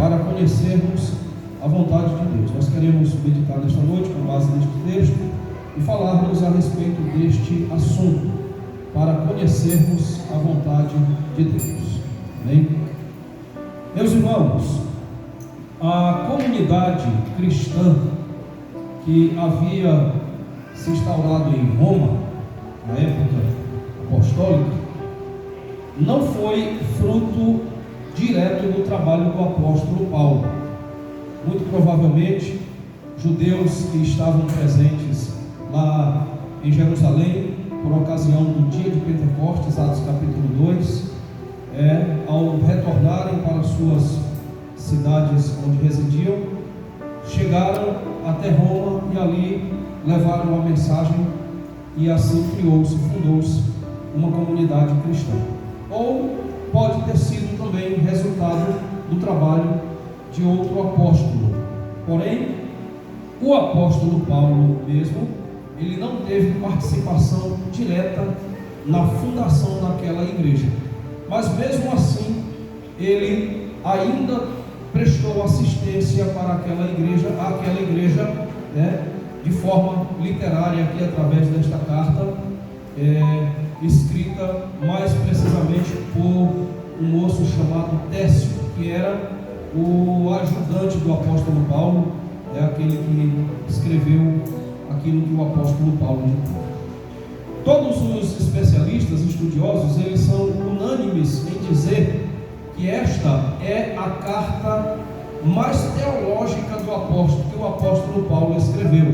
para conhecermos a vontade de Deus. Nós queremos meditar nesta noite com base neste texto e falarmos a respeito deste assunto, para conhecermos a vontade de Deus. Amém? Meus irmãos, a comunidade cristã que havia se instaurado em Roma, na época apostólica, não foi fruto direto do trabalho do apóstolo Paulo. Muito provavelmente, judeus que estavam presentes lá em Jerusalém, por ocasião do dia de Pentecostes, Atos capítulo 2, ao retornarem para suas cidades onde residiam, chegaram até Roma e ali levaram a mensagem, e assim fundou-se uma comunidade cristã. Ou pode ter sido também resultado do trabalho de outro apóstolo. Porém, o apóstolo Paulo mesmo, ele não teve participação direta na fundação daquela igreja, mas mesmo assim ele ainda prestou assistência para aquela igreja, de forma literária, aqui através desta carta, escrita mais precisamente por um moço chamado Técio, que era o ajudante do apóstolo Paulo, aquele que escreveu aquilo que o apóstolo Paulo ditou. Todos os especialistas, estudiosos, eles são unânimes em dizer que esta é a carta mais teológica do apóstolo, que o apóstolo Paulo escreveu.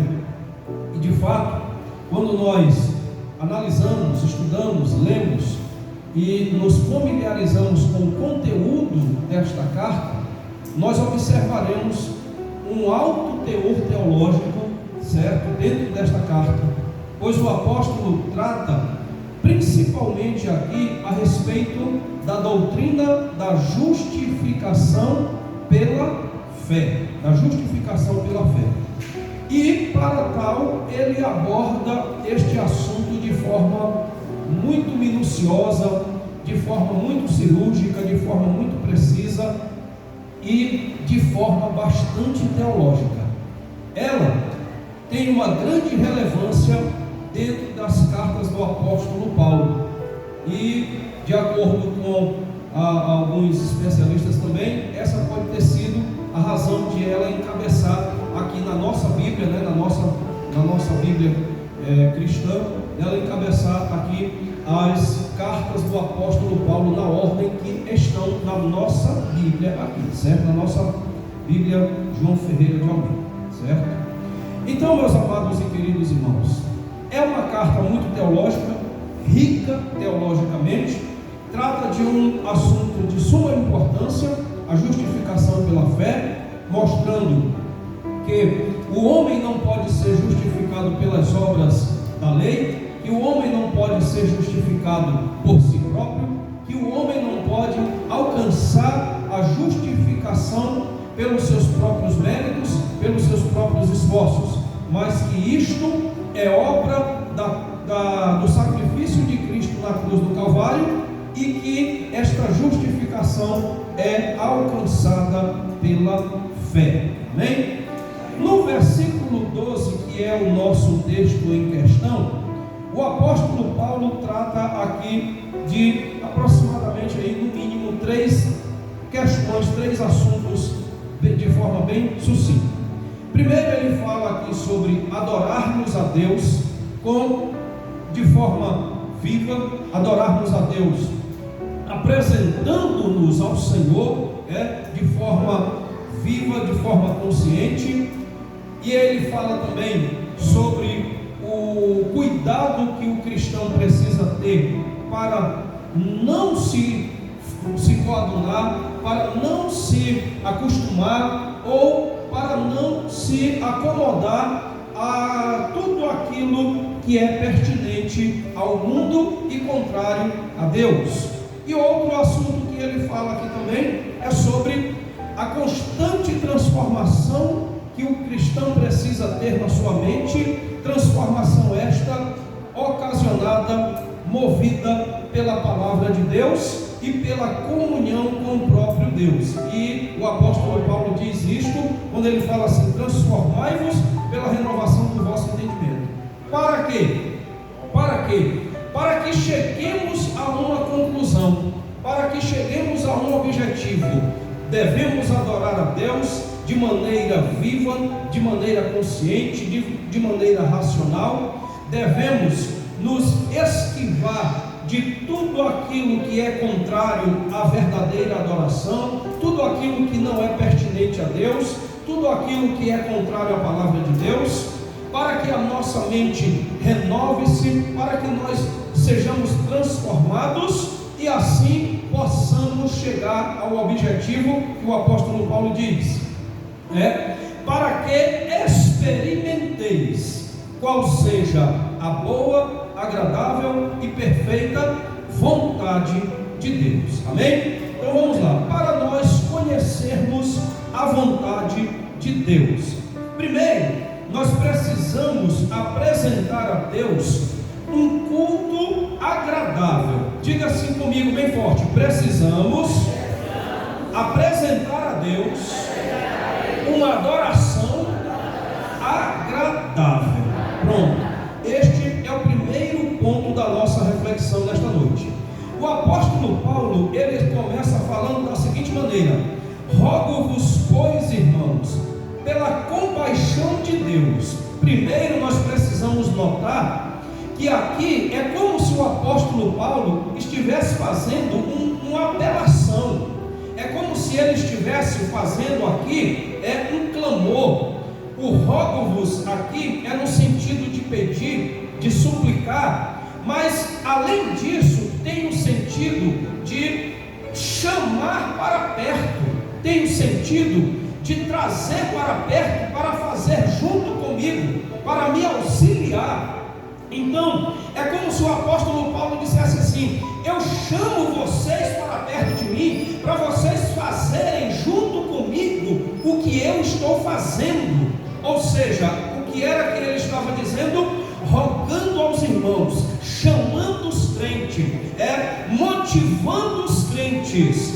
E de fato, quando nós analisamos, estudamos, lemos e nos familiarizamos com o conteúdo desta carta, nós observaremos um alto teor teológico, certo, dentro desta carta, pois o apóstolo trata principalmente aqui a respeito da doutrina da justificação pela fé, e para tal ele aborda este assunto de forma muito minuciosa, de forma muito cirúrgica, de forma muito precisa e de forma bastante teológica. Ela tem uma grande relevância dentro das cartas do apóstolo Paulo, e de acordo com alguns especialistas também, essa pode ter sido a razão de ela encabeçar aqui na nossa Bíblia, na nossa Bíblia cristã, ela encabeçar aqui as cartas do apóstolo Paulo na ordem que estão na nossa Bíblia aqui, certo? Na nossa Bíblia João Ferreira de Almeida, certo? Então, meus amados e queridos irmãos, é uma carta muito teológica, rica teologicamente, trata de um assunto de suma importância, a justificação pela fé, mostrando que o homem não pode ser justificado pelas obras da lei, que o homem não pode ser justificado por si próprio, que o homem não pode alcançar a justificação pelos seus próprios méritos, pelos seus próprios esforços, mas que isto é obra do sacrifício de Cristo na cruz do Calvário, e que esta justificação é alcançada pela fé. Amém? No versículo 12, que é o nosso texto em questão, o apóstolo Paulo trata aqui de aproximadamente, no mínimo, 3 questões, 3 assuntos de forma bem sucinta. Primeiro, ele fala aqui sobre adorarmos a Deus de forma viva, adorarmos a Deus apresentando-nos ao Senhor de forma viva, de forma consciente. E ele fala também sobre o cuidado que o cristão precisa ter para não se coadunar, para não se acostumar ou para não se acomodar a tudo aquilo que é pertinente ao mundo e contrário a Deus. E outro assunto que ele fala aqui também é sobre a constante transformação que o cristão precisa ter na sua mente, transformação esta ocasionada, movida pela palavra de Deus e pela comunhão com o próprio Deus. E o apóstolo Paulo diz isto quando ele fala assim: transformai-vos pela renovação do vosso entendimento. Para quê? Para quê? Para que cheguemos a uma conclusão, para que cheguemos a um objetivo. Devemos adorar a Deus de maneira viva, de maneira consciente, de maneira racional. Devemos nos esquivar de tudo aquilo que é contrário à verdadeira adoração, tudo aquilo que não é pertinente a Deus, tudo aquilo que é contrário à palavra de Deus, para que a nossa mente renove-se, para que nós sejamos transformados e assim possamos chegar ao objetivo que o apóstolo Paulo diz, para que experimenteis qual seja a boa, agradável e perfeita vontade de Deus. Amém? Então vamos lá, para nós conhecermos a vontade de Deus. Primeiro, nós precisamos apresentar a Deus um culto agradável. Diga assim comigo bem forte: precisamos apresentar a Deus uma adoração agradável. Pronto, este é o primeiro ponto da nossa reflexão nesta noite. O apóstolo Paulo, ele começa falando da seguinte maneira: rogo-vos, pois, irmãos, pela compaixão de Deus. Primeiro nós precisamos notar que aqui é como se o apóstolo Paulo estivesse fazendo uma apelação. É como se ele estivesse fazendo aqui um clamor. O rogo-vos aqui é no sentido de pedir, de suplicar, mas além disso tem o sentido de chamar para perto, tem o sentido de trazer para perto, para fazer junto comigo, para me auxiliar. Então, é como se o apóstolo Paulo dissesse assim: eu chamo vocês para perto de mim, para vocês fazerem junto comigo o que eu estou fazendo. Ou seja, o que era que ele estava dizendo? Rogando aos irmãos, chamando os crentes, motivando os crentes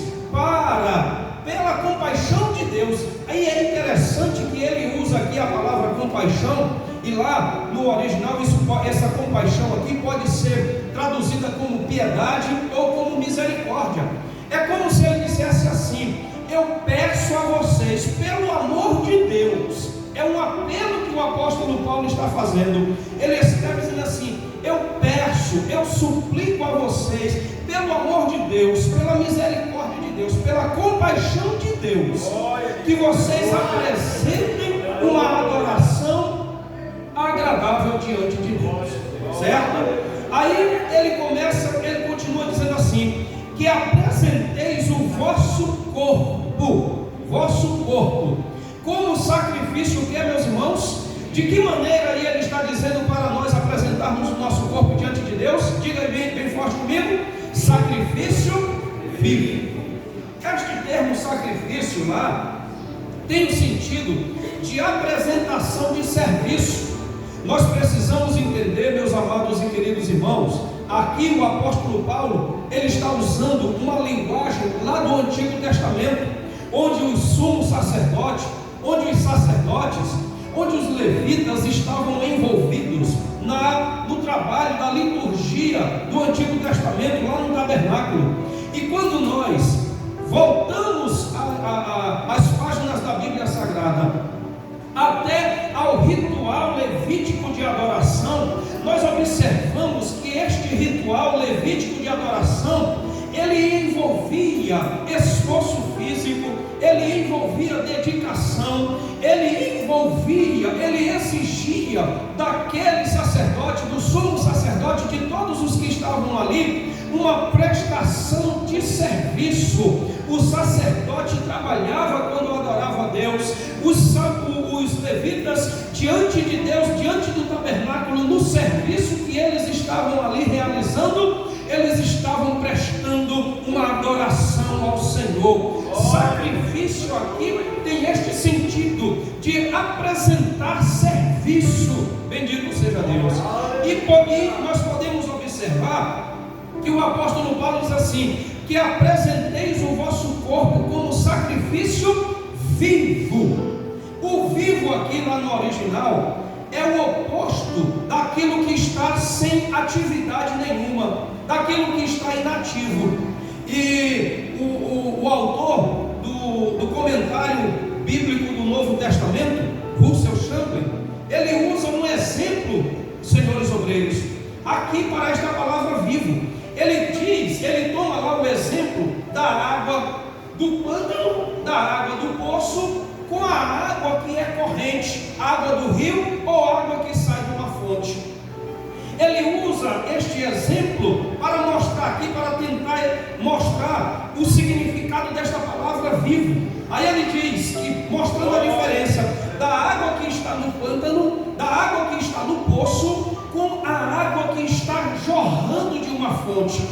pela compaixão de Deus. Aí é interessante que ele usa aqui a palavra compaixão, e lá no original essa compaixão aqui pode ser traduzida como piedade ou como misericórdia. É como se ele dissesse assim: eu peço a vocês, pelo amor de Deus. É um apelo que o apóstolo Paulo está fazendo. Ele escreve dizendo assim: eu peço, eu suplico a vocês, pelo amor de Deus, pela misericórdia de Deus, pela compaixão de Deus, que vocês apresentem uma adoração agradável diante de Deus. Certo? Aí ele continua dizendo assim: que apresenteis o vosso corpo como sacrifício, o que é, meus irmãos? De que maneira aí ele está dizendo para nós apresentarmos o nosso corpo diante de Deus? Diga bem forte comigo: sacrifício vivo. Este termo sacrifício lá tem o sentido de apresentação de serviço. Nós precisamos entender, meus amados e queridos irmãos, aqui o apóstolo Paulo, ele está usando uma linguagem lá do Antigo Testamento, onde os sumos sacerdotes, onde os levitas estavam envolvidos no trabalho da liturgia do Antigo Testamento, lá no tabernáculo. E quando nós voltamos às páginas da Bíblia Sagrada, até ao ritual levítico de adoração, nós observamos que este ritual levítico de adoração, ele envolvia esforço físico, ele envolvia dedicação, ele exigia daquele sacerdote, do sumo sacerdote, de todos os que estavam ali, uma prestação de serviço. O sacerdote trabalhava quando adorava a Deus, os levitas diante de Deus, diante do tabernáculo, no serviço que eles estavam ali realizando, eles estavam prestando uma adoração ao Senhor. Sacrifício aqui tem este sentido de apresentar serviço. Bendito seja Deus. E nós podemos observar que o apóstolo Paulo diz assim: que apresenteis o vosso corpo como vivo. O vivo aqui lá no original é o oposto daquilo que está sem atividade nenhuma, daquilo que está inativo. E o autor do comentário bíblico do Novo Testamento, Russell Champlin, ele usa um exemplo, senhores obreiros, aqui para esta palavra vivo. Ele toma lá o exemplo da água do pântano, da água do poço, com a água que é corrente, água do rio ou água que sai de uma fonte. Ele usa este exemplo para mostrar aqui, para tentar mostrar o significado desta palavra vivo. Aí ele diz que, mostrando a diferença da água que está no pântano, da água que está no poço, com a água que está jorrando de uma fonte.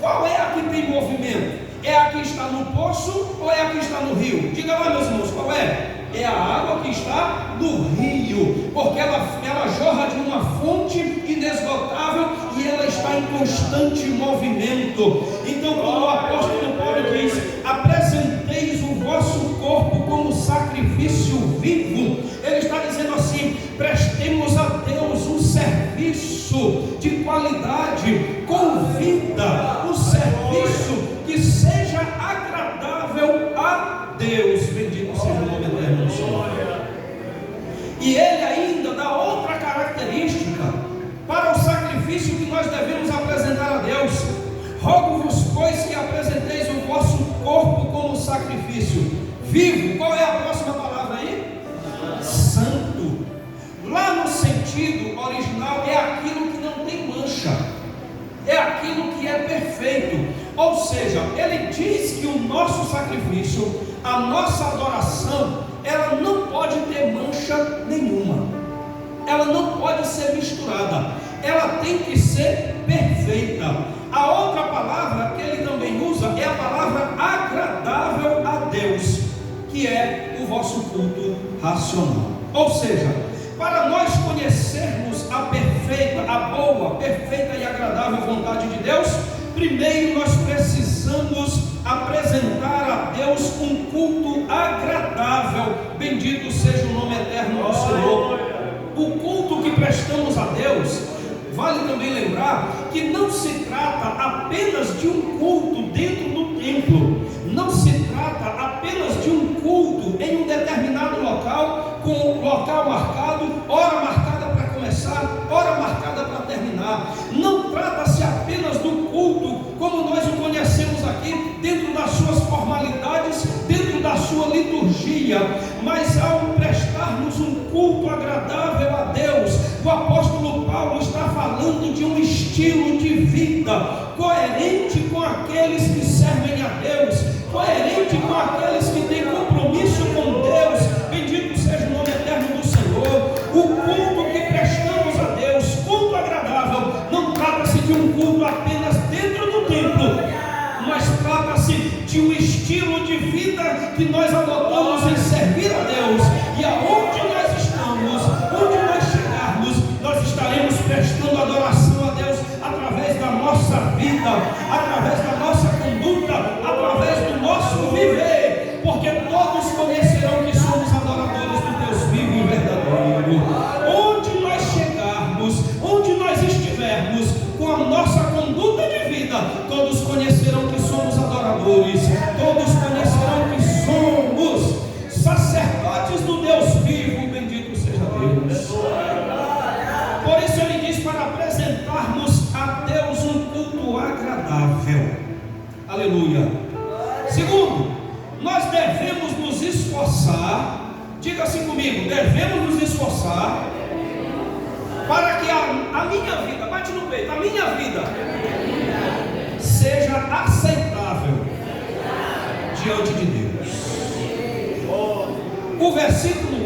Qual é a que tem movimento? É a que está no poço ou é a que está no rio? Diga lá, meus irmãos, qual é? É a água que está no rio, porque ela jorra de uma fonte inesgotável e ela está em constante movimento. Então, quando o apóstolo Paulo diz: apresenteis o vosso corpo como sacrifício vivo, ele está dizendo assim: prestemos a Deus um serviço de qualidade, com vida, um serviço que seja agradável a Deus. Bendito seja o nome eterno do Senhor. E ele ainda dá outra característica para o sacrifício que nós devemos apresentar a Deus. Rogo-vos, pois, que apresenteis o vosso corpo como sacrifício vivo. Qual é a próxima palavra aí? Santo. Lá no sentido original é aquilo que não tem mancha, é aquilo que é perfeito. Ou seja, ele diz que o nosso sacrifício, a nossa adoração, ela não pode ter mancha nenhuma, ela não pode ser misturada, ela tem que ser perfeita. A outra palavra que ele também usa é a palavra agradável a Deus, que é o vosso culto racional. Ou seja, para nós conhecermos a perfeita, a boa, perfeita e agradável vontade de Deus, primeiro nós precisamos apresentar a Deus um culto agradável. Bendito seja o nome eterno do Senhor. O culto que prestamos a Deus, vale também lembrar que não se trata apenas de um culto dentro do templo, não se trata apenas de um culto em um determinado local, com local marcado, hora marcada para começar, hora marcada para terminar. Não trata-se apenas do culto como nós o conhecemos aqui, dentro das suas formalidades, dentro da sua liturgia, mas ao prestarmos um culto agradável a Deus, o apóstolo Paulo está falando de um estilo de vida coerente com aqueles que servem a Deus, coerente com aqueles que têm compromisso com Deus. Bendito seja o nome eterno do Senhor. O culto que prestamos a Deus, culto agradável, não trata-se de um culto apenas dentro do templo, mas trata-se de um estilo de vida que nós adotamos em servir a Deus. E aonde nós estamos, onde nós chegarmos, nós estaremos prestando adoração a Deus através da nossa vida, através da nossa conduta, através do nosso viver, porque todos conhecerão que somos adoradores do Deus vivo e verdadeiro. Onde nós chegarmos, onde nós estivermos, com a nossa conduta de vida, todos conhecerão que somos adoradores, todos conhecerão que somos sacerdotes do Deus vivo. Bendito seja Deus. Por isso ele diz para apresentarmos a Deus um culto agradável. Aleluia. Segundo, nós devemos nos esforçar, diga assim comigo, devemos nos esforçar para que a minha vida, bate no peito, a minha vida seja aceitável diante de Deus. O versículo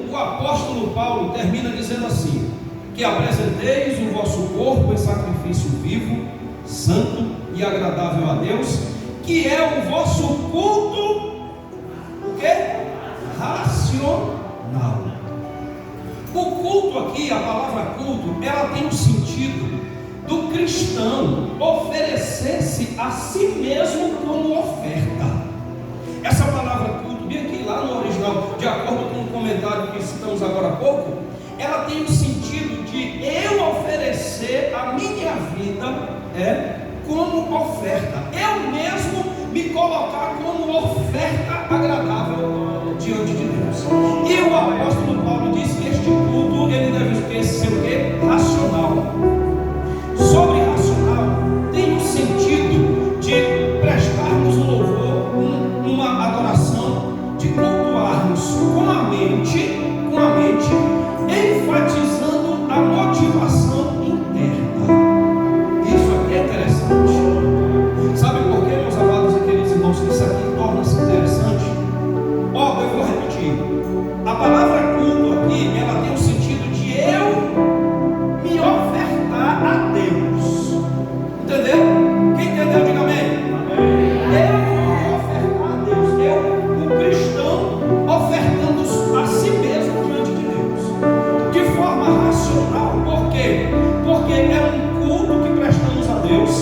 1, o apóstolo Paulo termina dizendo assim: que apresenteis o vosso corpo em sacrifício vivo, santo e agradável a Deus, que é o vosso culto, o quê? Racional. O culto aqui, a palavra culto, ela tem o sentido do cristão oferecer-se a si mesmo como oferta. Essa palavra culto, bem aqui lá no original racional, de acordo com o comentário que citamos agora há pouco, ela tem o sentido de eu oferecer a minha vida como oferta, eu mesmo me colocar como oferta agradável diante de Deus. E o apóstolo Paulo diz que este culto ele deve ser o quê? Racional. Sobre racional tem o sentido de prestarmos um louvor, uma adoração, de cultuarmos com a mente, enfatizando a motivação interna. Isso aqui é interessante. Sabe por quê, meus amados e queridos irmãos, que isso aqui torna-se interessante? Eu vou repetir. A palavra culto aqui, ela tem o sentido de eu me ofertar a Deus. Entendeu? Quem entendeu, diga amém. Eu vou ofertar a Deus. O cristão ofertando a si mesmo diante de Deus. De forma racional. Por quê? Porque é um culto que prestamos a Deus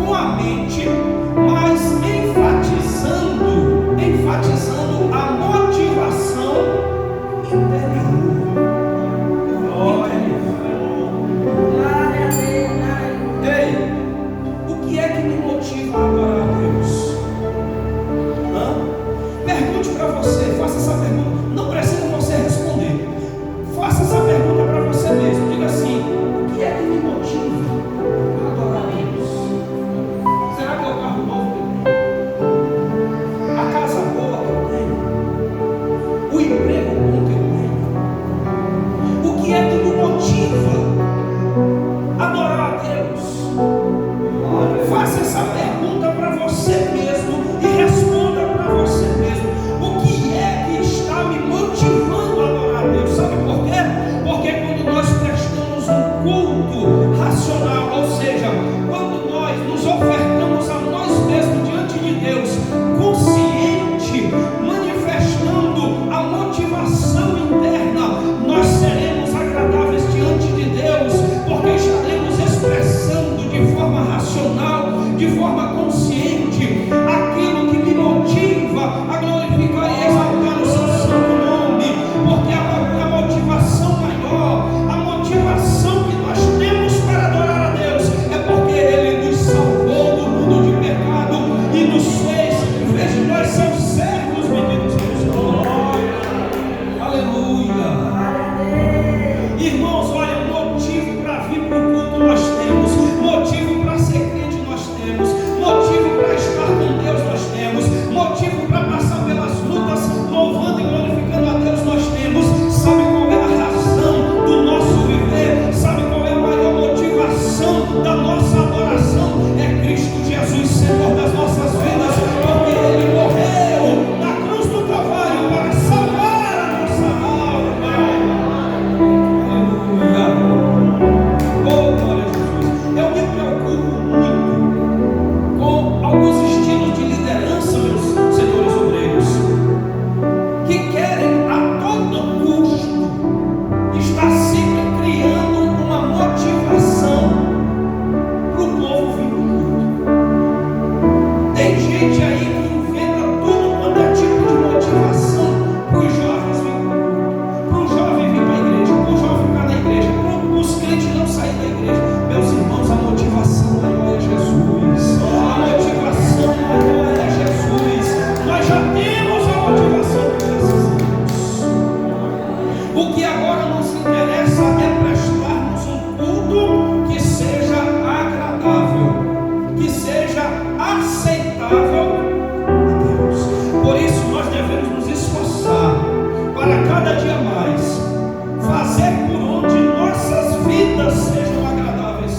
com a mente, mas enfatizando a motivação interior. Ei, o que é que me motiva a adorar a Deus? Pergunte para você, faça essa pergunta. Não precisa você responder. Faça essa pergunta para você mesmo. Diga assim: o que é que me motiva a adorar a Deus? Será que é o carro novo que eu tenho? A casa boa que eu tenho? O emprego bom que eu tenho? O que é que me motiva a adorar a Deus? Faça essa pergunta para você mesmo e responda para você mesmo. O que é que está me motivando a adorar a Deus? Sabe por quê? Porque quando nós prestamos um culto racional, ou seja, quando nós nos ofertamos a nós mesmos diante de Deus, consciente, manifestando a motivação interna, nós seremos agradáveis diante de Deus, porque estaremos expressando de forma racional, de forma consciente, aquilo que me motiva a glorificar e exaltar o seu santo nome, porque a motivação maior, a motivação que nós temos para adorar a Deus, é porque Ele nos salvou do mundo de pecado e nos fez de nós seus servos, meninos e meninas. Aleluia. Irmãos, olha, motivo para vir para o culto nós temos, motivo para ser crente nós temos, motivo para estar com Deus nós temos, motivo para passar pelas lutas, louvando e glorificando a Deus nós temos. Sabe qual é a razão do nosso viver? Sabe qual é a maior motivação da nossa adoração? É Cristo Jesus, Senhor das nossas vidas, porque Ele morreu na cruz do Calvário para salvar a nossa alma. Aleluia. Oh, glória a Jesus. Eu me preocupo muito com alguns estilos de liderança, meus senhores obreiros, que querem a todo custo estar sempre criando uma motivação para o povo vir para o culto. Tem gente aí que inventa tudo quanto é tipo de motivação para os jovens vir para o culto, para o jovem vir para a igreja, para o jovem ficar na igreja, para os crentes não sair da igreja. Meus irmãos, a motivação maior é Jesus. A motivação maior é Jesus. Nós já temos a motivação que precisamos. O que agora nos interessa é prestarmos um culto que seja agradável, que seja aceitável a Deus. Por isso nós devemos nos esforçar para cada dia mais fazer por onde nossas vidas sejam agradáveis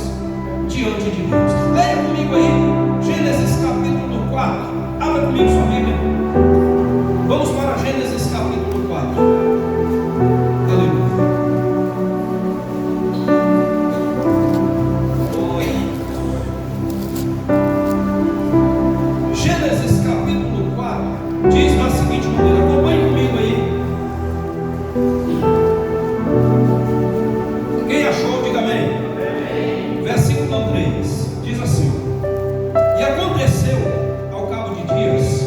diante de Deus. Leia comigo aí Gênesis capítulo 4. Abra comigo sua Bíblia. Vamos para Gênesis capítulo 4. Aleluia. Gênesis capítulo 4 diz da seguinte maneira, acompanhe comigo aí. Quem achou, diga amém. Versículo 3 diz assim: e aconteceu ao cabo de dias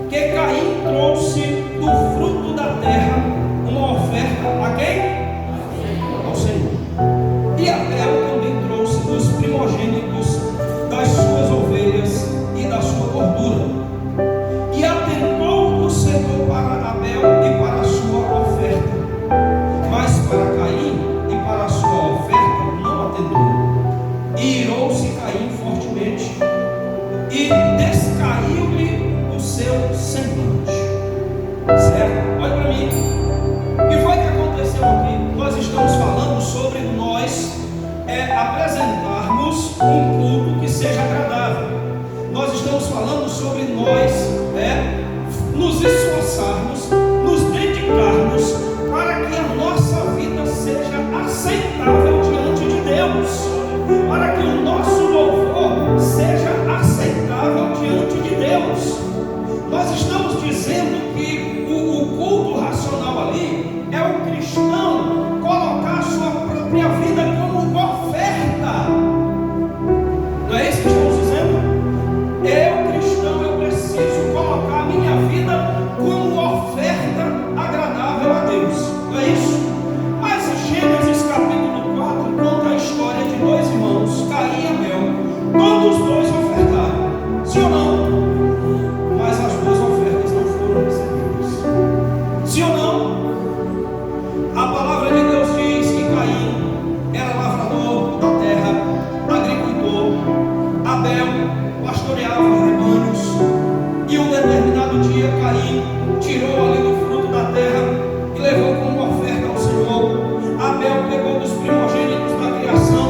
que Caim trouxe do fruto da seu semblante. Certo? Olha para mim. O que foi que aconteceu aqui? Nós estamos falando sobre nós apresentarmos um culto que seja agradável. Nós estamos falando sobre nós nos esforçarmos, nos dedicarmos para que a nossa vida seja aceitável diante de Deus, para que o nosso louvor seja aceitável diante de Deus. Nós estamos dizendo que o culto racional ali é o cristão colocar a sua própria vida como oferta. Não é isso que estamos dizendo? Eu, cristão, eu preciso colocar a minha vida como oferta agradável a Deus. Não é isso? Mas Gênesis capítulo 4 conta a história de dois irmãos, Caim e Abel. Todos os dois ofertaram. Sim ou não? Mas as duas ofertas não foram recebidas. Sim ou não? A palavra de Deus diz que Caim era lavrador da terra, agricultor. Abel pastoreava rebanhos. E um determinado dia Caim tirou ali do fruto da terra e levou como oferta ao Senhor. Abel pegou dos primogênitos da criação,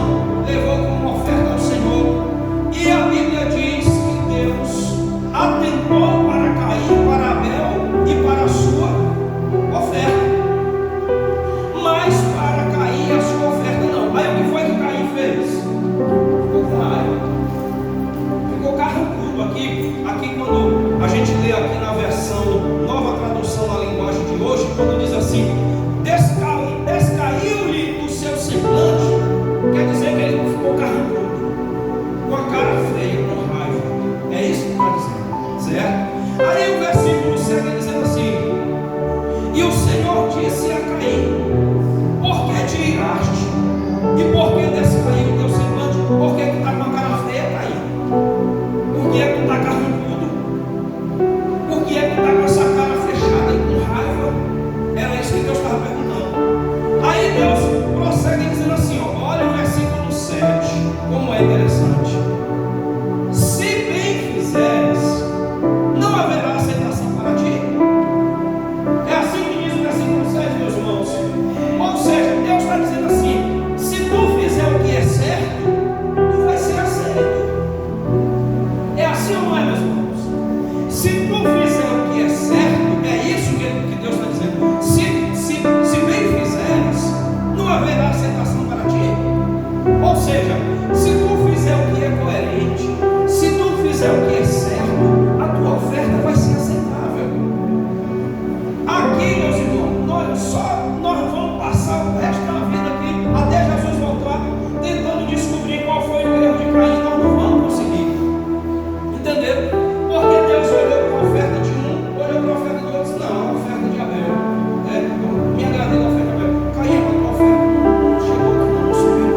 levou como oferta ao Senhor. E a Bíblia diz que Deus atentou para Caim, para Abel e para a sua oferta. Mas para Caim a sua oferta não. Aí o que foi que Caim fez? Ficou com raiva, ficou carrancudo. Aqui quando a gente lê aqui na versão Nova Tradução na linguagem de hoje, quando diz assim, descaiu-lhe do seu semblante, quer dizer que ele ficou carrancudo, com a cara feia, com raiva. É isso que está dizendo, certo? Aí o versículo segue dizendo assim: e o Senhor disse a Caim, por que te iraste? E por que descaiu o teu semblante? Por que tu está com a cara feia, Caim? Por que tu está carrancudo? Por que tu está com essa cara fechada e com raiva? Era isso que Deus estava perguntando. Aí Deus prossegue dizendo assim, olha o versículo 7, como é interessante. Se bem fizeres, não haverá aceitação para ti. É assim que diz o versículo 7, meus irmãos. Ou seja, Deus está dizendo assim, se tu fizer o que é certo, tu vai ser aceito. É assim ou não é, meus irmãos? Se tu fizer o que é certo, é isso que Deus está dizendo. Se bem fizeres, não haverá aceitação para ti. Ou seja, se tu fizer o que é coerente, se tu fizer o que é certo, a tua oferta vai ser aceitável. Aqui, meus irmãos, nós vamos passar o resto da vida aqui, até Jesus voltar, tentando descobrir qual foi o erro de Caim. Nós não vamos conseguir. Entenderam? Porque Deus olhou para a oferta de um, olhou para a oferta do outro, disse, não, a oferta de Abel. Me agradei da oferta de Abel. Caim, a tua oferta não chegou aqui, não subiu.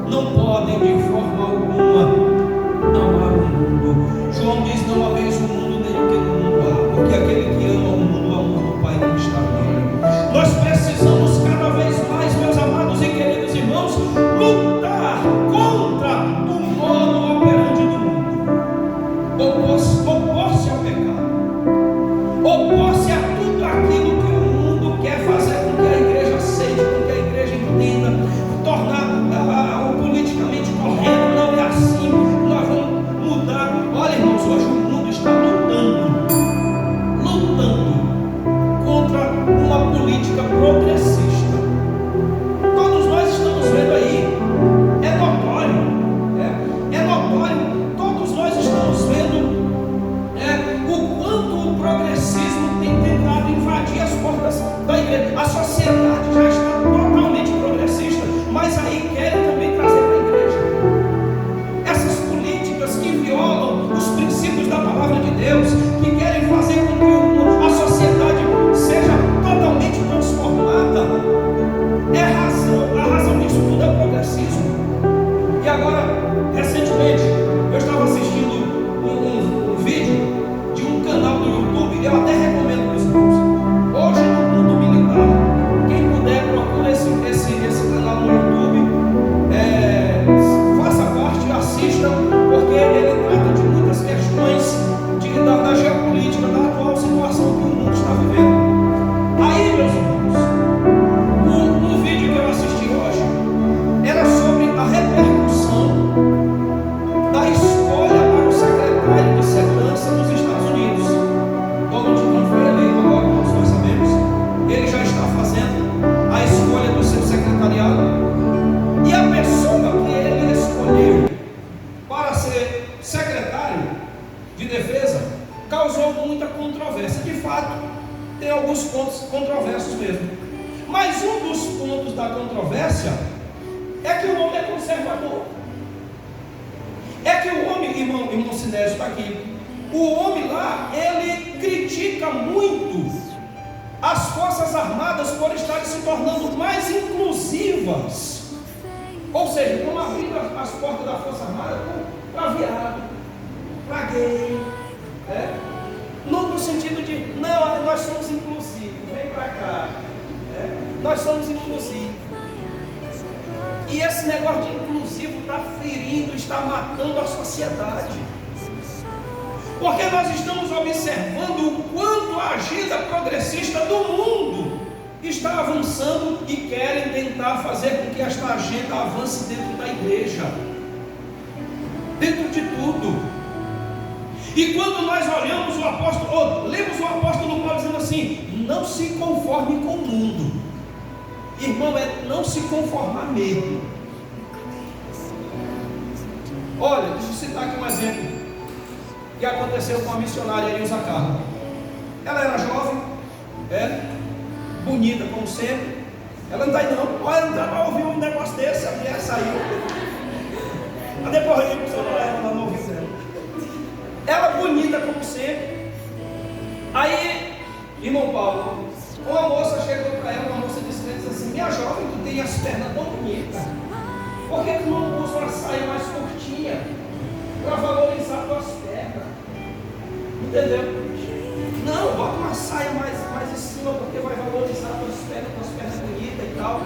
não podem de forma alguma amar o mundo. João diz: não ameis o mundo nem o que no mundo há, porque aquele que ama o mundo, o amor do Pai não está nele. Nós precisamos cada vez mais, meus amados e queridos irmãos, lutar contra o modo operante do mundo, opor-se ao pecado, opor-se a tudo aquilo que o mundo quer fazer com que a igreja aceite, com que a igreja entenda, tornar o politicamente correto. Não é assim, nós vamos mudar. Olha, irmãos, hoje o mundo está lutando contra uma política progressista. Todos nós estamos vendo aí, é notório, todos nós estamos vendo o quanto o progressismo tem tentado invadir as portas da igreja. A sociedade já está totalmente progressista, mas aí querem também trazer para a igreja essas políticas que violam os princípios da palavra de Deus, que querem fazer com que a sociedade seja totalmente transformada. A razão disso tudo é o progressismo. E agora, recentemente, eu estava assistindo um vídeo de um canal do YouTube. Eu até recomendo para os irmãos. Hoje, no mundo militar, quem puder, procura esse canal no YouTube, faça parte, assista, porque ele trata de muitas questões da geopolítica, da atual situação que o mundo está vivendo. Aí, meus irmãos, o vídeo que eu assisti hoje era sobre a repercussão da escolha para o secretário de segurança dos Estados Unidos. Donald Trump foi eleito agora, como nós sabemos. Ele já está fazendo a escolha do seu secretariado. E a pessoa que ele escolheu para ser secretário de defesa causou muita controvérsia. De fato, tem alguns pontos controversos mesmo. Mas um dos pontos da controvérsia é que o homem é conservador. É que o homem, irmão Sinésio está aqui, o homem lá, ele critica muito as Forças Armadas por estarem se tornando mais inclusivas. Ou seja, estão abrindo as portas da Força Armada para viado, para gay, no sentido de, não, nós somos inclusivos, vem para cá, nós somos inclusivos. E esse negócio de inclusivo está ferindo, está matando a sociedade. Porque nós estamos observando o quanto a agenda progressista do mundo está avançando e querem tentar fazer com que esta agenda avance dentro da igreja, dentro de tudo. E quando nós olhamos o apóstolo, lemos o apóstolo Paulo dizendo assim: não se conforme com o mundo. Irmão, é não se conformar mesmo. Olha, deixa eu citar aqui um exemplo que aconteceu com a missionária Ilza Carla. Ela era jovem, bonita como sempre. Ela não está aí não. Olha, não dá para ouvir um negócio desse. A mulher saiu. Mas depois eu digo para ela não ouviu dela. Ela bonita como sempre. Aí, irmão Paulo, uma moça chegou para ela, uma moça disse assim: minha jovem, tu tem as pernas tão bonitas, por que tu não usa uma saia mais curtinha para valorizar tuas pernas? Entendeu? Não, bota uma saia mais em cima, porque vai valorizar tuas pernas bonitas e tal.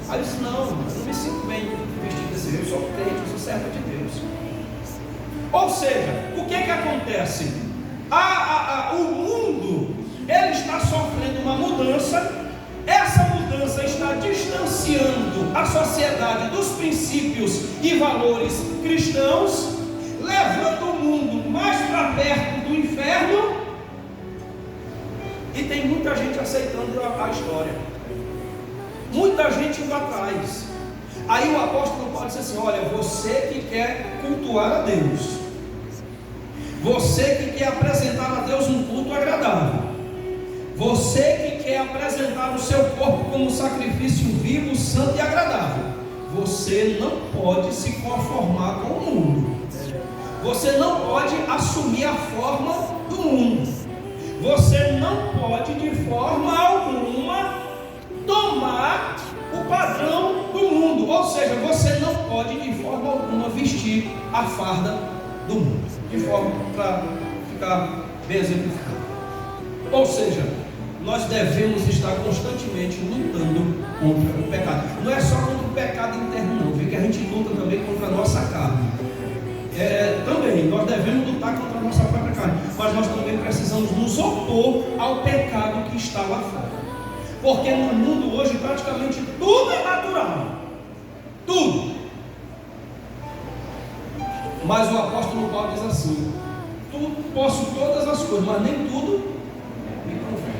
Aí eu disse: não, eu não me sinto bem vestido desse jeito, eu sou crente, eu sou servo de Deus. Ou seja, o que acontece? O mundo, ele está sofrendo uma mudança. Essa mudança está distanciando a sociedade dos princípios e valores cristãos, levando o mundo mais para perto do inferno. E tem muita gente aceitando a história, muita gente indo atrás. Aí o apóstolo Paulo disse assim: olha, você que quer cultuar a Deus, você que quer apresentar a Deus um culto agradável, você que quer apresentar o seu corpo como sacrifício vivo, santo e agradável, você não pode se conformar com o mundo. Você não pode assumir a forma do mundo. Você não pode de forma alguma tomar o padrão do mundo. Ou seja, você não pode vestir a farda do mundo, de forma para ficar bem exemplificado. Ou seja, nós devemos estar constantemente lutando contra o pecado. Não é só contra o pecado interno, não. Vê que a gente luta também contra a nossa carne. Também, nós devemos lutar contra a nossa própria carne, mas nós também precisamos nos opor ao pecado que está lá fora. Porque no mundo hoje praticamente tudo é natural. Tudo. Mas o apóstolo Paulo diz assim: posso todas as coisas, mas nem tudo me convém.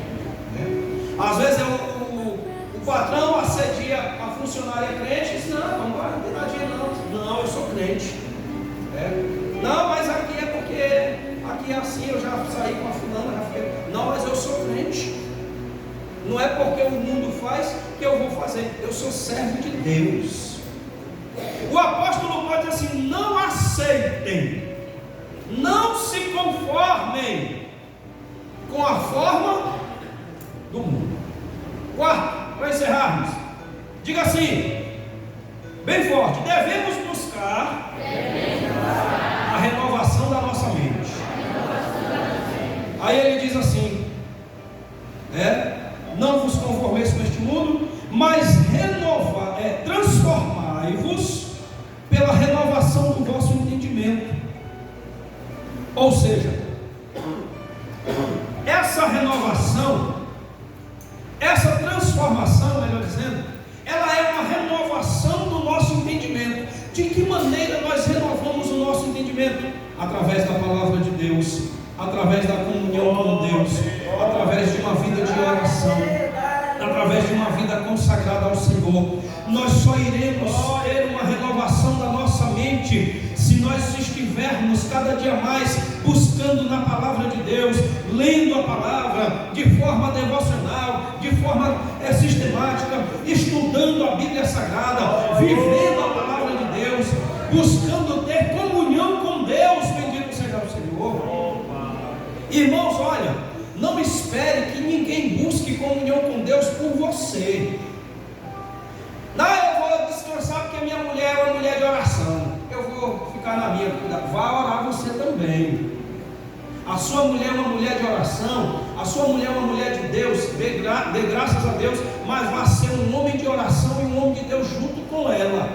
Às vezes o patrão assedia a funcionária crente e diz: não, vamos lá, não tem nadinha não. Não, eu sou crente. Não, mas aqui é porque aqui é assim, eu já saí com a fulana, já fiquei. Não, mas eu sou crente. Não é porque o mundo faz que eu vou fazer. Eu sou servo de Deus. O apóstolo pode dizer assim: não aceitem, não se conformem com a forma do mundo. Quarto, para encerrarmos, diga assim, bem forte: devemos buscar a renovação da nossa mente. Aí ele diz assim: não vos conformeis com este mundo, mas transformai-vos pela renovação do vosso entendimento. Ou seja, essa renovação, essa transformação, melhor dizendo, ela é uma renovação do nosso entendimento. De que maneira nós renovamos o nosso entendimento? Através da palavra de Deus, através da comunhão com Deus, através de uma vida de oração, através de uma vida consagrada ao Senhor. Nós só iremos ter uma renovação da nossa mente se nós estivermos cada dia mais buscando na palavra de Deus, lendo a palavra de forma devocional, de forma sistemática, estudando a Bíblia Sagrada, vivendo a palavra de Deus, buscando ter comunhão com Deus. Bendito seja o Senhor. Irmãos, olha, não espere que ninguém busque comunhão com Deus por você. Não, eu vou descansar porque a minha mulher é uma mulher de oração, eu vou ficar na minha. Vá orar você também. A sua mulher é uma mulher de oração, a sua mulher é uma mulher de Deus, dê graças a Deus, mas vá ser um homem de oração e um homem de Deus junto com ela.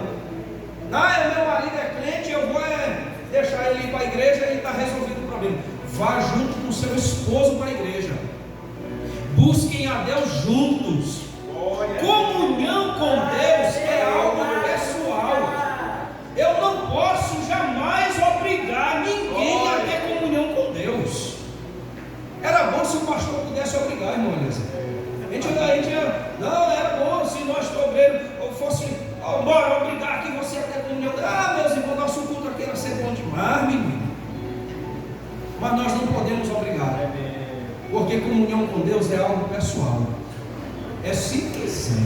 Não, meu marido é crente, eu vou deixar ele ir para a igreja e está resolvido o problema. Vá junto com o seu esposo para a igreja. Busquem a Deus juntos. Comunhão com Deus é algo pessoal. Eu não posso jamais obrigar ninguém a ter comunhão com Deus. Era bom se o pastor pudesse obrigar, irmão. Não, era bom se nós obreiros fosse, bora obrigar aqui você a ter comunhão. Meus irmãos, nosso culto aqui era ser bom demais, menino. Mas nós não podemos obrigar, porque comunhão com Deus é algo pessoal. É se quiser,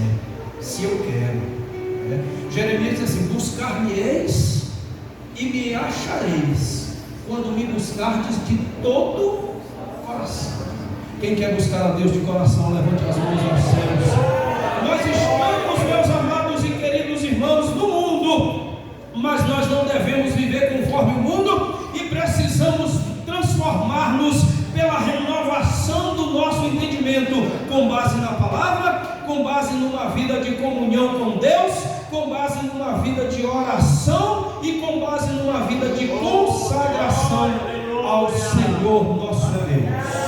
se eu quero. Jeremias diz assim: buscar-me-eis e me achareis, quando me buscardes de todo coração. Quem quer buscar a Deus de coração, levante as mãos aos céus. Nós estamos, meus amados e queridos irmãos, no mundo, mas nós não devemos viver conforme o mundo e precisamos transformar-nos pela renovação do nosso entendimento, com base na palavra, com base numa vida de comunhão com Deus, com base numa vida de oração e com base numa vida de consagração ao Senhor nosso Deus.